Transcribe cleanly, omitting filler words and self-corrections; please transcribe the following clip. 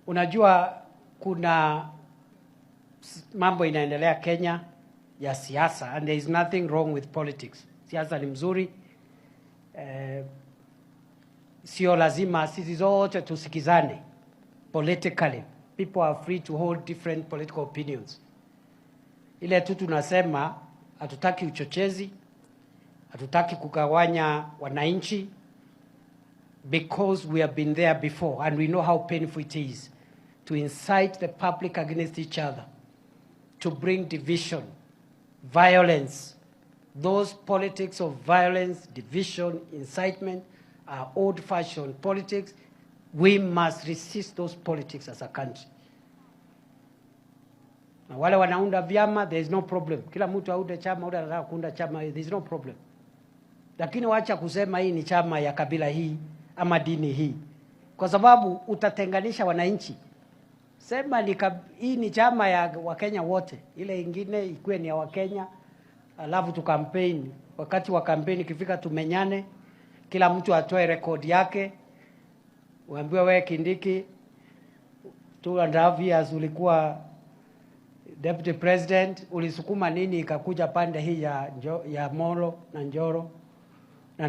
Unajua kuna mambo inaendelea Kenya ya siasa, and there is nothing wrong with politics. Siasa ni mzuri. Sio lazima sisi zote tusikizane politically. People are free to hold different political opinions. Ile tu tunasema hatutaki uchochezi, hatutaki kugawanya wananchi, because we have been there before and we know how painful it is to incite the public against each other, to bring division, violence. Those politics of violence, division, incitement are old-fashioned politics. We must resist those politics as a country. Na wale wanaunda vyama, there is no problem. Kila mtu aunde chama, ule anataka kuunda chama, there is no problem. Lakini wacha kusema hii ni chama ya kabila hii ama dini hii, kwa sababu utatenganisha wananchi. Sema hii ni chama ya Wakenya wote, ile ingine ikuwe ni ya Wakenya, alafu tu campaign. Wakati wa campaign ikifika tumenyane, kila mtu atoe record yake. Uambiwe wewe Kindiki 2.5 years ulikuwa deputy president, ulisukuma nini ikakuja pande hii ya Molo na Njoro na